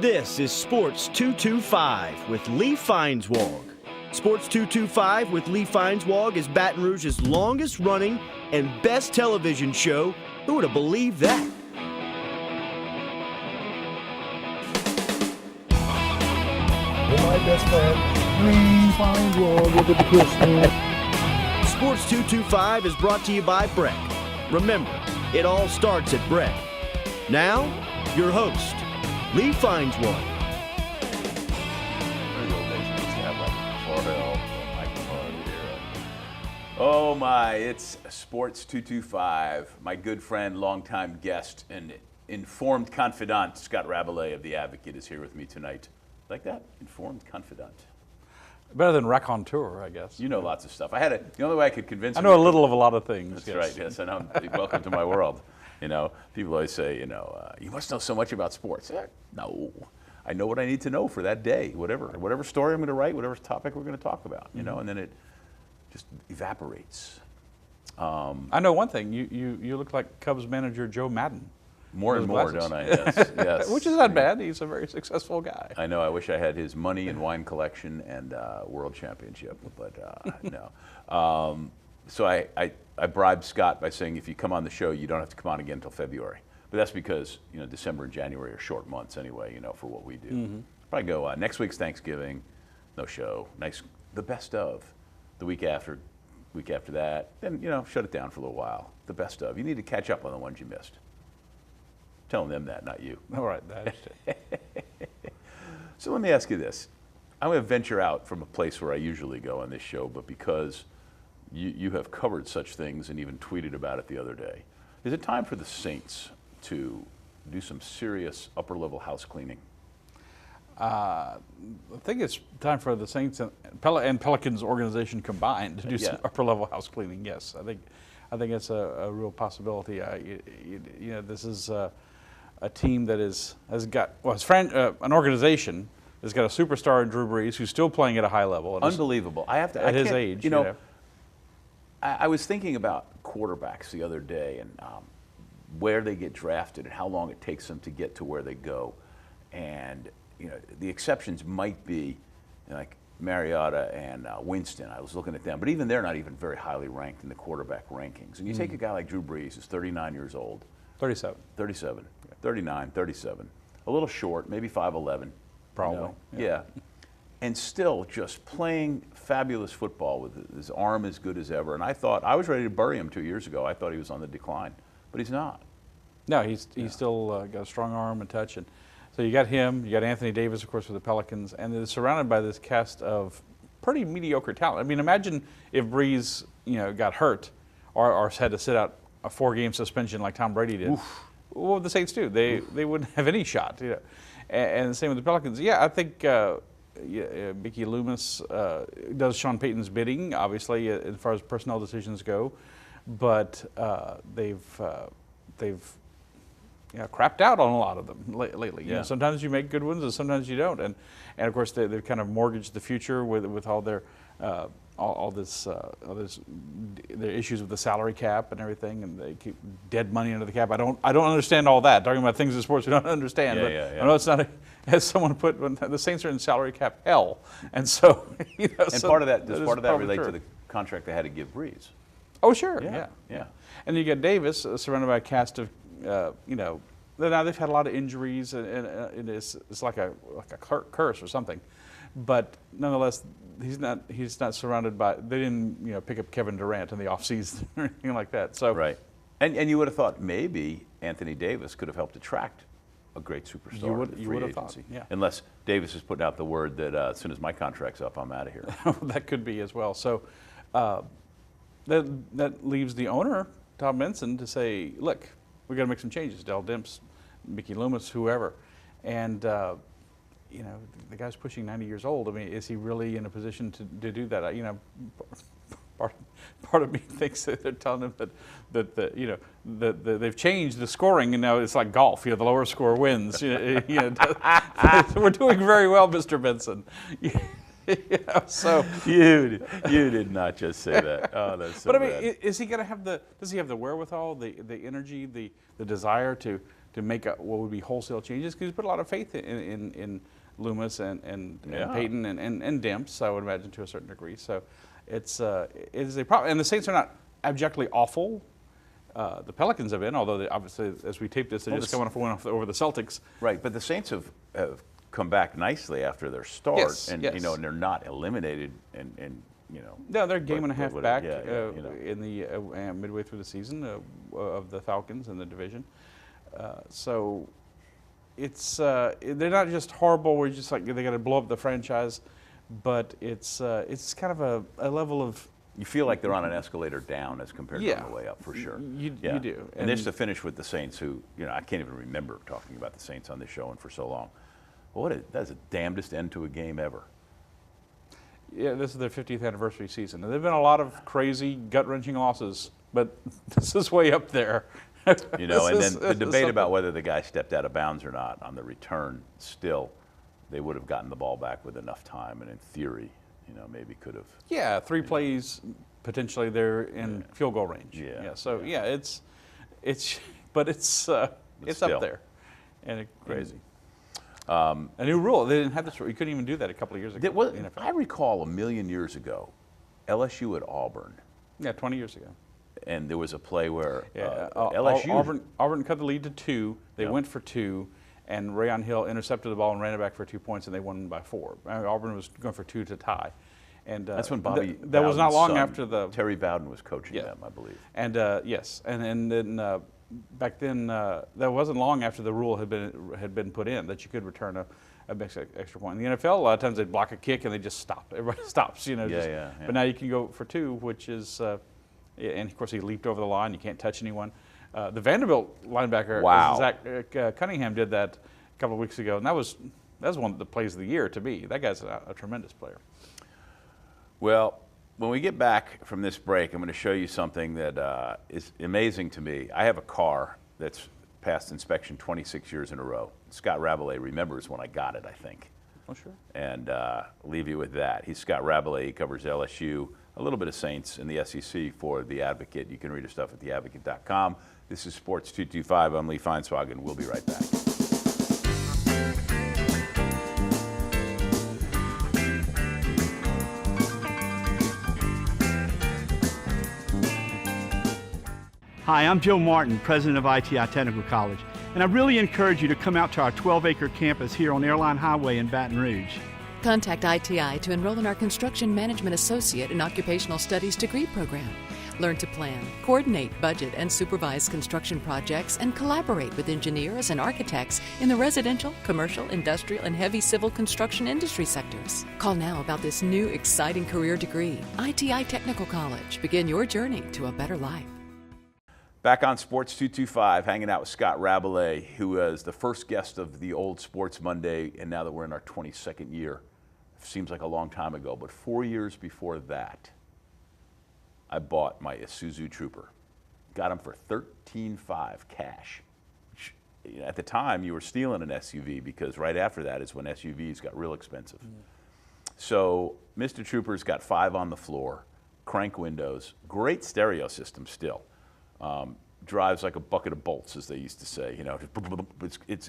This is Sports 225 with Lee Feinswag. Sports 225 with Lee Feinswag is Baton Rouge's longest running and best television show. Who would have believed that? My best friend, Lee Feinswag, with the Christmas. Sports 225 is brought to you by Breck. Remember, it all starts at Breck. Now, your host, Lee Feinswag. Oh my, it's Sports 225. My good friend, longtime guest, and informed confidant, Scott Rabalais of The Advocate is here with me tonight. Like that? Informed confidant. Better than raconteur, I guess. You know lots of stuff. The only way I could convince I him. know a little of a lot of things. That's right, yes, I know. Welcome to my world. You know, people always say, you must know so much about sports. No, I know what I need to know for that day, whatever story I'm going to write, whatever topic we're going to talk about, you know, and then it just evaporates. I know one thing, you look like Cubs manager Joe Madden. More and more, don't I? Yes, yes. Which is not bad. He's a very successful guy. I know. I wish I had his money and wine collection and world championship, but no. So I bribed Scott by saying if you come on the show, you don't have to come on again until February. But that's because December and January are short months anyway. For what we do. Mm-hmm. Probably go next week's Thanksgiving, no show. The best of the week after that. Then shut it down for a little while. The best of. You need to catch up on the ones you missed. Telling them that, not you. All right, that's it. So let me ask you this. I'm going to venture out from a place where I usually go on this show, but because you have covered such things and even tweeted about it the other day, is it time for the Saints to do some serious upper-level house cleaning? I think it's time for the Saints and Pelicans organization combined to do some upper-level house cleaning. Yes, I think it's a real possibility. This is a team that has got an organization that's got a superstar in Drew Brees who's still playing at a high level. Unbelievable. At his age. I was thinking about quarterbacks the other day and where they get drafted and how long it takes them to get to where they go. And the exceptions might be like Mariota and Winston. I was looking at them, but even they're not even very highly ranked in the quarterback rankings. And you take a guy like Drew Brees, who's 39 years old. 37. 39, 37. A little short, maybe 5'11". Probably. Yeah. And still just playing fabulous football with his arm as good as ever. And I was ready to bury him 2 years ago. I thought he was on the decline, but he's not. No, he's still got a strong arm and touch. And so you got him, you got Anthony Davis, of course, with the Pelicans, and they're surrounded by this cast of pretty mediocre talent. I mean, imagine if Brees, got hurt or had to sit out a 4-game suspension like Tom Brady did. Oof. What would the Saints do? They wouldn't have any shot. And the same with the Pelicans. Yeah, I think Mickey Loomis does Sean Payton's bidding, obviously, as far as personnel decisions go, but they've crapped out on a lot of them lately. Yeah. Sometimes you make good ones, and sometimes you don't. And of course, they've kind of mortgaged the future with all their all this their issues with the salary cap and everything, and they keep dead money under the cap. I don't understand all that. Talking about things in sports we don't understand. I know it's not. As someone put, the Saints are in salary cap hell, and so part of that relate to the contract they had to give Brees? Oh, sure. Yeah. And you get Davis surrounded by a cast of, now they've had a lot of injuries, and it's like a curse or something. But nonetheless, he's not surrounded by. They didn't pick up Kevin Durant in the offseason or anything like that. So right. And you would have thought maybe Anthony Davis could have helped attract a great superstar. You would have thought, yeah. Unless Davis is putting out the word that as soon as my contract's up, I'm out of here. That could be as well. So that leaves the owner, Tom Benson, to say, look, we got to make some changes. Dell Demps, Mickey Loomis, whoever, and the guy's pushing 90 years old. I mean, is he really in a position to do that? Part of me thinks that they're telling him that they've changed the scoring, and now it's like golf. The lower score wins. We're doing very well, Mr. Benson. So you did not just say that. Oh, that's so But I mean, bad. is he going to have does he have the wherewithal, the energy, the desire to to make what would be wholesale changes, because he put a lot of faith in Loomis and Peyton and Demps, I would imagine, to a certain degree. So it is a problem. And the Saints are not abjectly awful. The Pelicans have been, although they, obviously, as we tape this, they're just coming off a win over the Celtics. Right, but the Saints have come back nicely after their start, Yes, and yes. you know, and they're not eliminated, and you know. No, they're a game and a half back you know. in the midway through the season of the Falcons in the division. So it's they're not just horrible where you just like they got to blow up the franchise, but it's kind of a level of. You feel like they're on an escalator down as compared to on the way up, for sure. You do. And this to finish with the Saints, who, you know, I can't even remember talking about the Saints on this show and for so long. Well, that's the damnedest end to a game ever. Yeah, this is their 50th anniversary season. And there have been a lot of crazy, gut-wrenching losses, but this is way up there. You know, and then the debate about whether the guy stepped out of bounds or not on the return, still, they would have gotten the ball back with enough time, and in theory, you know, maybe could have. Yeah, 3 plays, potentially they're in field goal range. Yeah. So but it's up there, and it's crazy. A new rule. They didn't have this rule. You couldn't even do that a couple of years ago. in the NFL. I recall a million years ago, LSU at Auburn. Yeah, 20 years ago. And there was a play where LSU. Auburn cut the lead to 2. They Yeah. went for 2, and Rayon Hill intercepted the ball and ran it back for 2 points, and they won by 4. Auburn was going for 2 to tie. And that's when Bobby. That was not long son, after the. Terry Bowden was coaching them, I believe. And yes, and then back then that wasn't long after the rule had been put in that you could return a extra point. In the NFL, a lot of times they'd block a kick and they just stop. Everybody stops, you know. Yeah. But now you can go for 2, which is, and of course he leaped over the line. You can't touch anyone. The Vanderbilt linebacker, Zach Cunningham, did that a couple of weeks ago, and that was one of the plays of the year to me. That guy's a tremendous player. Well, when we get back from this break, I'm going to show you something that is amazing to me. I have a car that's passed inspection 26 years in a row. Scott Rabalais remembers when I got it, I think. Oh, sure. And leave you with that. He's Scott Rabalais. He covers LSU, a little bit of Saints in the SEC for The Advocate. You can read his stuff at theadvocate.com. This is Sports 225. I'm Lee Feinswag, and we'll be right back. Hi, I'm Joe Martin, president of ITI Technical College, and I really encourage you to come out to our 12-acre campus here on Airline Highway in Baton Rouge. Contact ITI to enroll in our Construction Management Associate and Occupational Studies degree program. Learn to plan, coordinate, budget, and supervise construction projects and collaborate with engineers and architects in the residential, commercial, industrial, and heavy civil construction industry sectors. Call now about this new, exciting career degree. ITI Technical College. Begin your journey to a better life. Back on Sports 225, hanging out with Scott Rabalais, who was the first guest of the old Sports Monday, and now that we're in our 22nd year, seems like a long time ago, but 4 years before that, I bought my Isuzu Trooper. Got him for $13,500 cash. Which, at the time, you were stealing an SUV because right after that is when SUVs got real expensive. So Mr. Trooper's got 5 on the floor, crank windows, great stereo system still. Drives like a bucket of bolts, as they used to say. You know,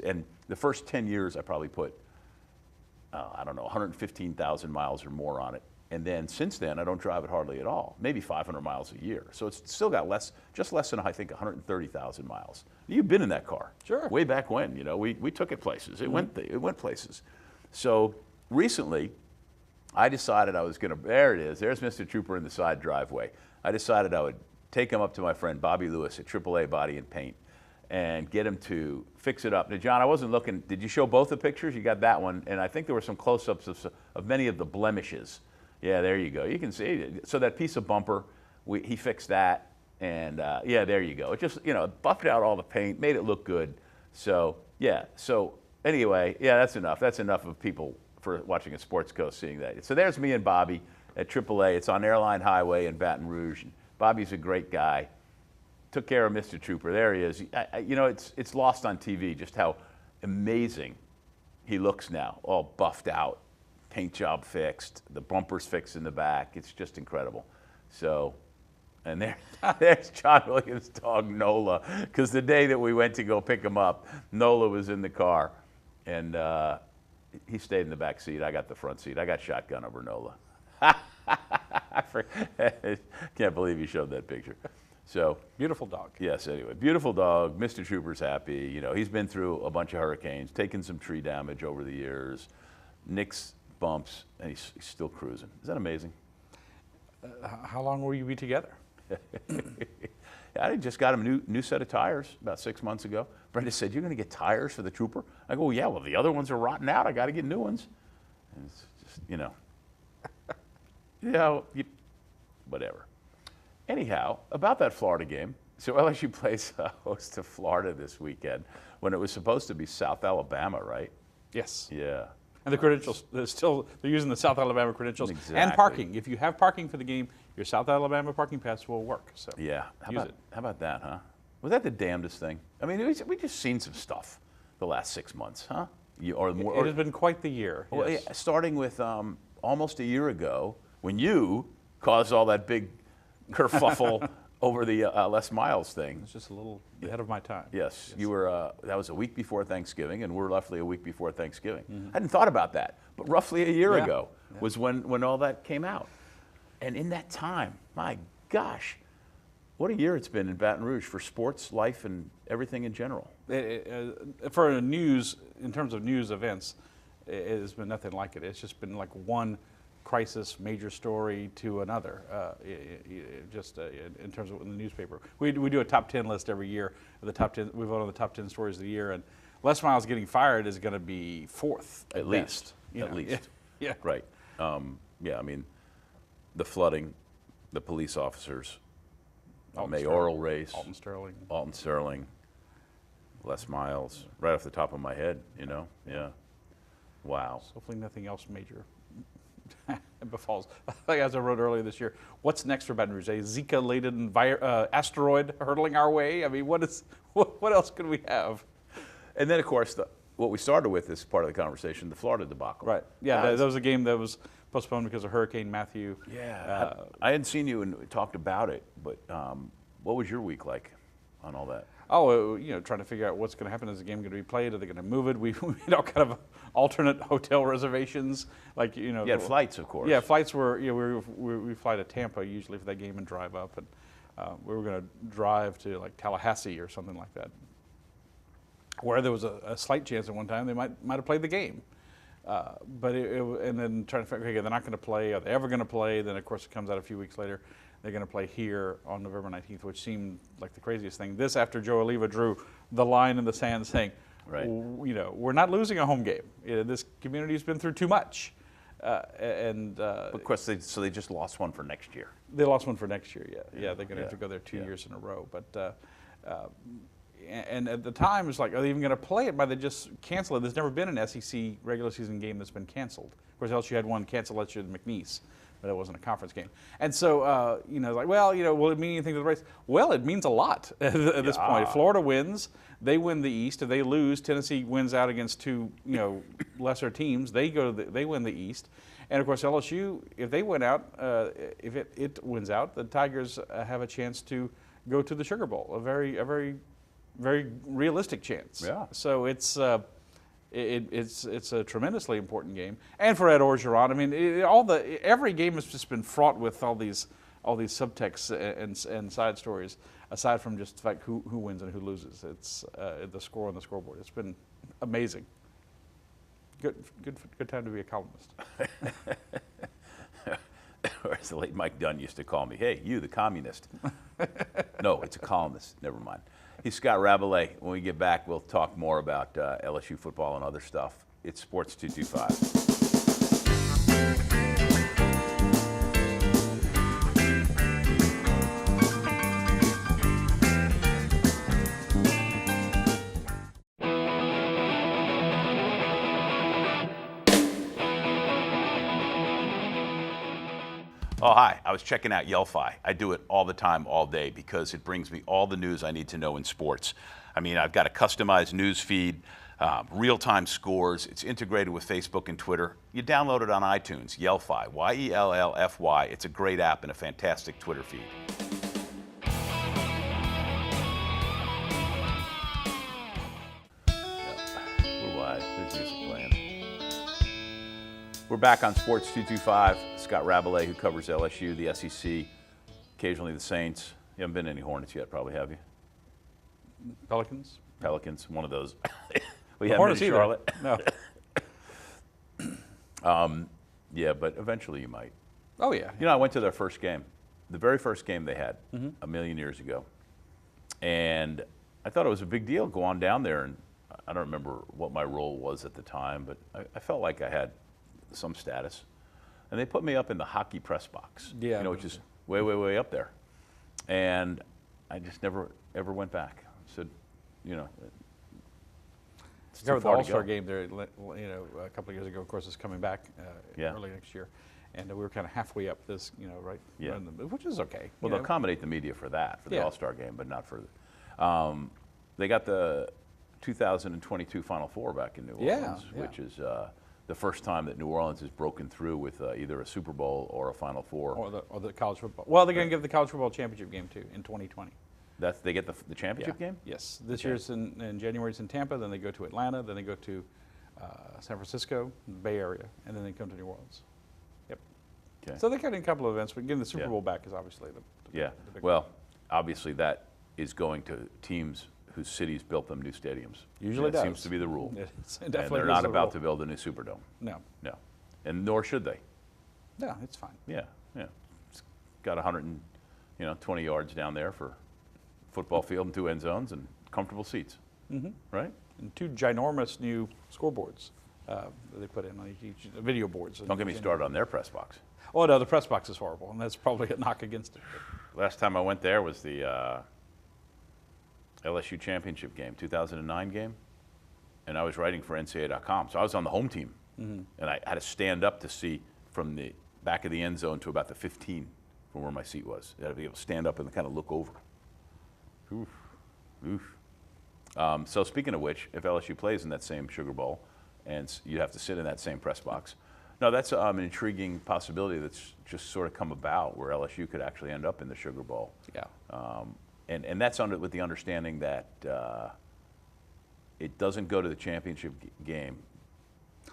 and the first 10 years I probably put, I don't know, 115,000 miles or more on it. And then since then, I don't drive it hardly at all, maybe 500 miles a year. So it's still got just less than, I think, 130,000 miles. You've been in that car. Sure. Way back when, you know, we took it places. It went places. So recently, I decided I was going to, there it is, there's Mr. Trooper in the side driveway. I decided I would take him up to my friend Bobby Lewis at AAA Body and Paint and get him to fix it up. Now, John, I wasn't looking. Did you show both the pictures? You got that one. And I think there were some close-ups of many of the blemishes. Yeah, there you go. You can see it. So that piece of bumper, he fixed that. And, yeah, there you go. It just, you know, buffed out all the paint, made it look good. So, yeah. So, anyway, yeah, that's enough. That's enough of people for watching a Sports Coast seeing that. So there's me and Bobby at AAA. It's on Airline Highway in Baton Rouge. Bobby's a great guy. Took care of Mr. Trooper. There he is. You know, it's lost on TV just how amazing he looks now, all buffed out, paint job fixed, the bumper's fixed in the back. It's just incredible. So And there's John Williams' dog, Nola, because the day that we went to go pick him up, Nola was in the car, and he stayed in the back seat. I got the front seat. I got shotgun over Nola. I can't believe you showed that picture. So Beautiful dog. yes, anyway, beautiful dog. Mr. Trooper's happy. You know, he's been through a bunch of hurricanes, taken some tree damage over the years, nicks, bumps, and he's still cruising. Is that amazing? How long will you be together? I just got him a new set of tires about 6 months ago. Brenda said, "You're going to get tires for the Trooper?" I go, "Well, yeah, well, the other ones are rotting out. I got to get new ones." And it's just, whatever. Anyhow, about that Florida game. So LSU plays host to Florida this weekend when it was supposed to be South Alabama, right? Yes. Yeah. And the credentials, they're using the South Alabama credentials. Exactly. And parking. If you have parking for the game, your South Alabama parking pass will work. So Yeah. How use it. about that, huh? Was that the damnedest thing? I mean, we just seen some stuff the last 6 months, huh? Or more. It has been quite the year. Well, Yes. yeah, starting with almost a year ago when you caused all that big kerfuffle over the Les Miles thing. It's just a little ahead of my time. Yes, you were. That was a week before Thanksgiving, and we're roughly a week before Thanksgiving. Mm-hmm. I hadn't thought about that, but roughly a year Yeah. ago was when all that came out. And in that time, my gosh, what a year it's been in Baton Rouge for sports, life, and everything in general. For news, in terms of news events, it has been nothing like it. It's just been like one crisis, major story to another, in terms of in the newspaper. We do a top 10 list every year. The top 10, we vote on the top 10 stories of the year, and Les Miles getting fired is going to be fourth At least. At least. Yeah. Right. Yeah, I mean, the flooding, the police officers, Alton mayoral Sterling. race, Alton Sterling. Les Miles, right off the top of my head, yeah. Wow. Hopefully nothing else major befalls. Like as I wrote earlier this year, what's next for Baton Rouge? A Zika-laden asteroid hurtling our way? I mean, what else could we have? And then, of course, what we started with is part of the conversation, the Florida debacle. Right. Yeah, that was a game that was postponed because of Hurricane Matthew. Yeah. I hadn't seen you and talked about it, but what was your week like on all that? Oh, trying to figure out what's going to happen. Is the game going to be played? Are they going to move it? We made all kind of alternate hotel reservations, like You had flights, of course. Yeah, flights were. We fly to Tampa usually for that game and drive up, and we were going to drive to like Tallahassee or something like that, where there was a slight chance at one time they might have played the game. But and then trying to figure, okay, they're not going to play. Are they ever going to play? Then of course it comes out a few weeks later. They're going to play here on November 19th, which seemed like the craziest thing. This after Joe Oliva drew the line in the sand saying, Right. We're not losing a home game. This community's been through too much. Of course, so they just lost one for next year. They lost one for next year, yeah. They're going to have to go there 2 Yeah. years in a row. But and at the time, it's like, are they even going to play it? By they just cancel it? There's never been an SEC regular season game that's been canceled. Of course, LSU had one canceled last year, McNeese, but it wasn't a conference game. And so, like, well, will it mean anything to the race? Well, it means a lot at this point. If Florida wins, they win the East. If they lose, Tennessee wins out against two, lesser teams. They win the East. And of course, LSU, if they win out, if it wins out, the Tigers have a chance to go to the Sugar Bowl. A very realistic chance. Yeah. So it's a tremendously important game, and for Ed Orgeron, I mean, every game has just been fraught with all these subtexts and side stories. Aside from just the fact who wins and who loses, it's the score on the scoreboard. It's been amazing. Good time to be a columnist. Or as the late Mike Dunn used to call me, "Hey, you, the communist." No, it's a columnist. Never mind. He's Scott Rabalais. When we get back, we'll talk more about LSU football and other stuff. It's Sports 225. Oh, hi. I was checking out Yelphi. I do it all the time, all day, because it brings me all the news I need to know in sports. I mean, I've got a customized news feed, real-time scores. It's integrated with Facebook and Twitter. You download it on iTunes, Yelphi, Y-E-L-L-F-Y. It's a great app and a fantastic Twitter feed. We're back on Sports 225. Scott Rabalais, who covers LSU, the SEC, occasionally the Saints. You haven't been to any Hornets yet, probably, have you? Pelicans? Pelicans, one of those. We The haven't Hornets been to either. Charlotte. No. Yeah, but eventually you might. Oh, yeah. You know, I went to their first game, the very first game they had a million years ago. And I thought it was a big deal. Go on down there, and I don't remember what my role was at the time, but I felt like I had some status. And they put me up in the hockey press box, Yeah. you know, which is way, way, way up there. And I just never, ever went back. I said, you know, it's too Covered the far to All-Star go. game there, you know, a couple of years ago. Of course, it's coming back Yeah. early next year. And we were kind of halfway up this, you know, right Yeah. in the, which is okay. Well, you they'll know. accommodate the media for that, for the Yeah. All-Star game, but not for the. They got the 2022 Final Four back in New Yeah, Orleans, yeah. which is the first time that New Orleans has broken through with either a Super Bowl or a Final Four. Or the college football. Well, they're going to give the college football championship game, too, in 2020. They get the championship game? Yes. This Okay. year's in January, it's in Tampa. Then they go to Atlanta. Then they go to San Francisco, Bay Area. And then they come to New Orleans. Yep. Okay. So they got in a couple of events, but getting the Super Yeah. Bowl back is obviously the Yeah. big Well, obviously that is going to teams whose cities built them new stadiums. Usually that does. seems to be the rule. It And definitely they're is not the about rule. to build a new Superdome. No. No. And nor should they. No, it's fine. Yeah, yeah. It's got 120 yards down there for football field and 2 end zones and comfortable seats. Mm-hmm. Right? And 2 ginormous new scoreboards that they put in on each video boards. Don't get me started on their press box. Oh, no, the press box is horrible, and that's probably a knock against it. Last time I went there was the LSU championship game, 2009 game, and I was writing for NCAA.com, so I was on the home team, and I had to stand up to see from the back of the end zone to about the 15 from where my seat was. I had to be able to stand up and kind of look over. Oof, oof. So speaking of which, if LSU plays in that same Sugar Bowl, and you have to sit in that same press box, no, that's an intriguing possibility that's just sort of come about where LSU could actually end up in the Sugar Bowl. Yeah. And that's with the understanding that it doesn't go to the championship game.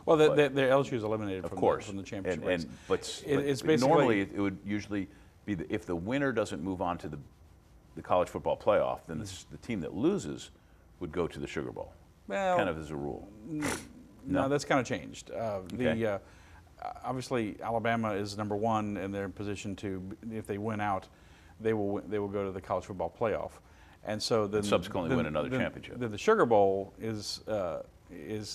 Well, the LSU is eliminated Of from, course, from the championship race. but It's but basically normally it would usually be if the winner doesn't move on to the college football playoff, then the team that loses would go to the Sugar Bowl. Well, Kind of as a rule. no, that's kind of changed. Okay. Obviously, Alabama is number 1, and they're in position to, if they win out, they will go to the college football playoff, and so then Subsequently win another championship. Then the Sugar Bowl is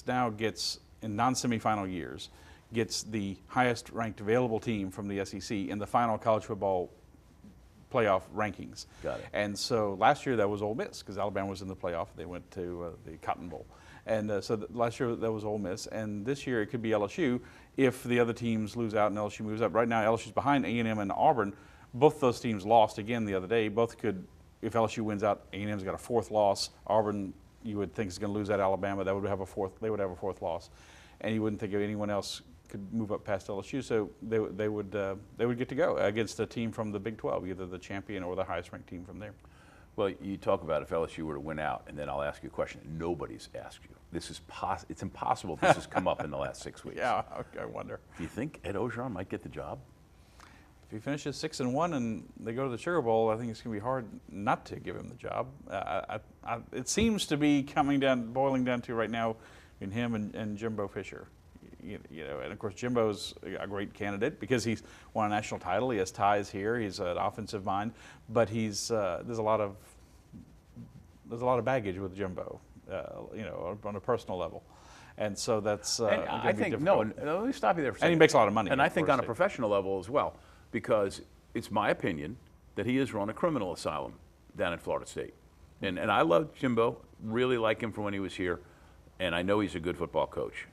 now gets in non-semifinal years gets the highest ranked available team from the SEC in the final college football playoff rankings. Got it. And so last year that was Ole Miss because Alabama was in the playoff. They went to the Cotton Bowl. And so last year that was Ole Miss. And this year it could be LSU if the other teams lose out and LSU moves up. Right now LSU's behind A&M and Auburn. Both those teams lost again the other day. Both could, if LSU wins out, A&M's got a 4th loss. Auburn, you would think is going to lose at Alabama. That would have a 4th. They would have a 4th loss. And you wouldn't think of anyone else could move up past LSU, so they would get to go against a team from the Big 12, either the champion or the highest-ranked team from there. Well, you talk about if LSU were to win out, and then I'll ask you a question nobody's asked you. This is it's impossible. This has come up in the last 6 weeks. Yeah, I wonder. Do you think Ed Orgeron might get the job? If he finishes 6-1 and they go to the Sugar Bowl, I think it's going to be hard not to give him the job. It seems to be boiling down to right now in him and Jimbo Fisher. You know, and of course Jimbo's a great candidate because he's won a national title. He has ties here. He's an offensive mind, but there's a lot of baggage with Jimbo, you know, on a personal level, and so that's. And I think no. Let me stop you there for a second. And he makes a lot of money. And I think on a professional level as well, because it's my opinion that he has run a criminal asylum down at Florida State, and I love Jimbo. Really like him from when he was here, and I know he's a good football coach.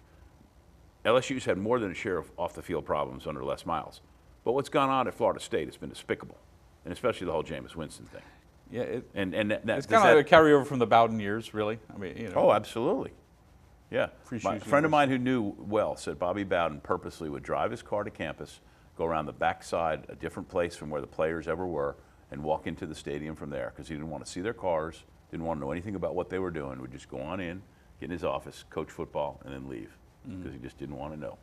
LSU's had more than a share of off-the-field problems under Les Miles. But what's gone on at Florida State has been despicable, and especially the whole Jameis Winston thing. Yeah, It's it's kind of a carryover from the Bowden years, really. I mean, you know. Oh, absolutely. Yeah. Free A shoes friend of mine who knew well said Bobby Bowden purposely would drive his car to campus, go around the backside, a different place from where the players ever were, and walk into the stadium from there because he didn't want to see their cars, didn't want to know anything about what they were doing, would just go on in, get in his office, coach football, and then leave because he just didn't want to know.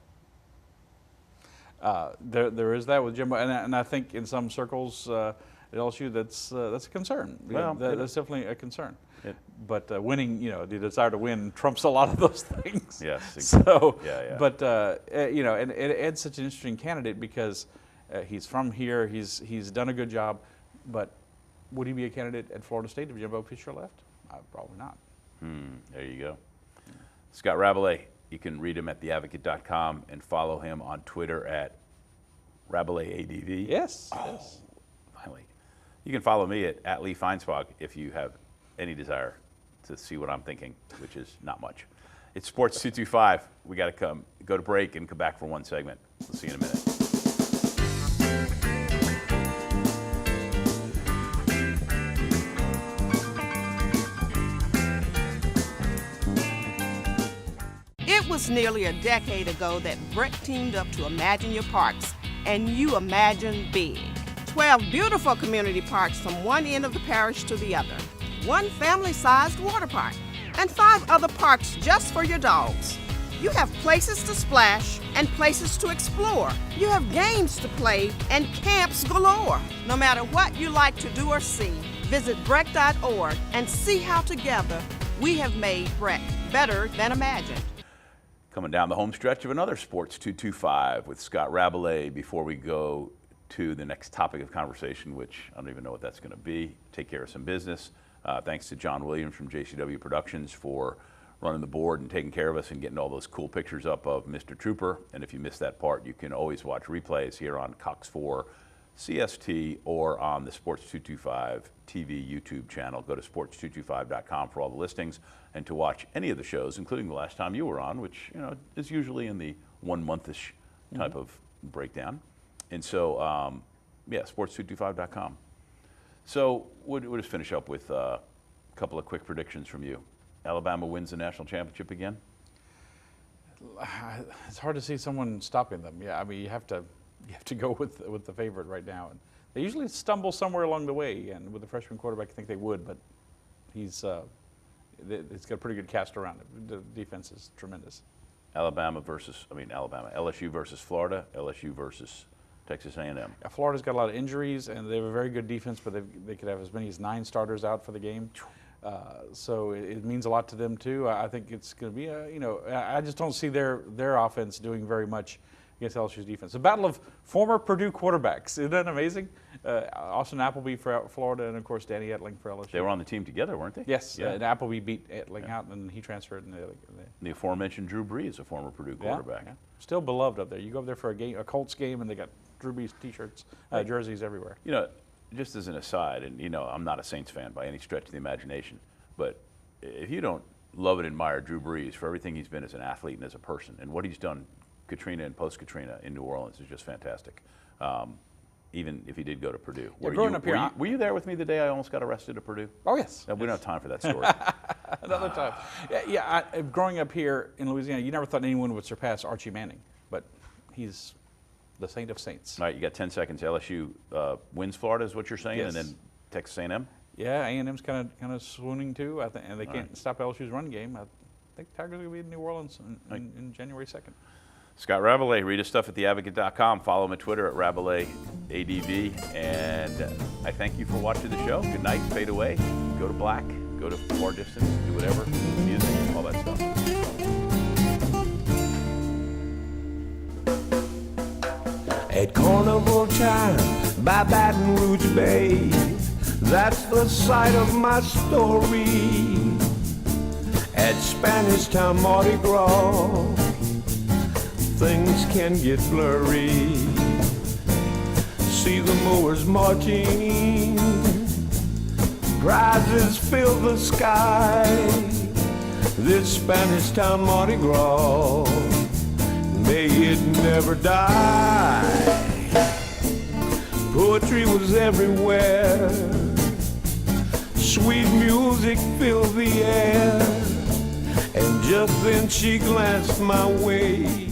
there is that with Jimbo, and I think in some circles at LSU that's a concern. Well, that's definitely a concern. But winning, the desire to win trumps a lot of those things. Yes. Exactly. So, yeah. But and Ed's such an interesting candidate because he's from here. He's done a good job, but would he be a candidate at Florida State if Jimbo Fisher left? Probably not. There you go. Scott Rabalais. You can read him at theadvocate.com and follow him on Twitter at RabalaiSADV. Yes. Finally. You can follow me at Lee Feinswag if you have any desire to see what I'm thinking, which is not much. It's Sports 225. We got to go to break and come back for one segment. We'll see you in a minute. It was nearly a decade ago that Brett teamed up to Imagine Your Parks, and you imagined big. 12 beautiful community parks from one end of the parish to the other, one family-sized water park, and 5 other parks just for your dogs. You have places to splash and places to explore. You have games to play and camps galore. No matter what you like to do or see, visit Breck.org and see how together we have made Breck better than imagined. Coming down the home stretch of another Sports 225 with Scott Rabalais. Before we go to the next topic of conversation, which I don't even know what that's going to be, take care of some business. Thanks to John Williams from JCW Productions for running the board and taking care of us and getting all those cool pictures up of Mr. Trooper. And if you missed that part, you can always watch replays here on Cox 4 CST or on the Sports 225 TV YouTube channel. Go to sports225.com for all the listings and to watch any of the shows, including the last time you were on, which is usually in the 1 month-ish type of breakdown. And so, sports225.com. So we'll just finish up with a couple of quick predictions from you. Alabama wins the national championship again? It's hard to see someone stopping them. Yeah, I mean you have to go with the favorite right now. And they usually stumble somewhere along the way, and with the freshman quarterback, I think they would, but it's got a pretty good cast around it. The defense is tremendous. LSU versus Florida, LSU versus Texas A&M. Yeah, Florida's got a lot of injuries, and they have a very good defense, but they could have as many as 9 starters out for the game. So it means a lot to them too. I think it's going to be I just don't see their offense doing very much against LSU's defense. A battle of former Purdue quarterbacks. Isn't that amazing? Austin Appleby for Florida, and of course Danny Etling for LSU. They were on the team together, weren't they? Yes. Yeah. And Appleby beat Etling out, and then he transferred. And the aforementioned Drew Brees, a former Purdue quarterback. Yeah. Still beloved up there. You go up there for a Colts game, and they got Drew Brees T-shirts, jerseys everywhere. Just as an aside, and I'm not a Saints fan by any stretch of the imagination, but if you don't love and admire Drew Brees for everything he's been as an athlete and as a person, and what he's done Katrina and post-Katrina in New Orleans is just fantastic. Even if he did go to Purdue. Were you there with me the day I almost got arrested at Purdue? Oh, yes. We don't have time for that story. Another time. Growing up here in Louisiana, you never thought anyone would surpass Archie Manning, but he's the saint of saints. All right, you got 10 seconds. LSU wins Florida is what you're saying, yes. And then Texas A&M? Yeah, A&M's kind of swooning too, I think, and they can't stop LSU's run game. I think Tigers are going to be in New Orleans in January 2nd. Scott Rabalais, read his stuff at theadvocate.com. Follow him on Twitter at RabalaiSADV. And I thank you for watching the show. Good night. Fade away. Go to black. Go to far distance. Do whatever. Music. All that stuff. At carnival time by Baton Rouge Bay, that's the site of my story. At Spanish Town Mardi Gras, things can get blurry. See the mowers marching, prizes fill the sky. This Spanish Town Mardi Gras, may it never die. Poetry was everywhere, sweet music filled the air, and just then she glanced my way.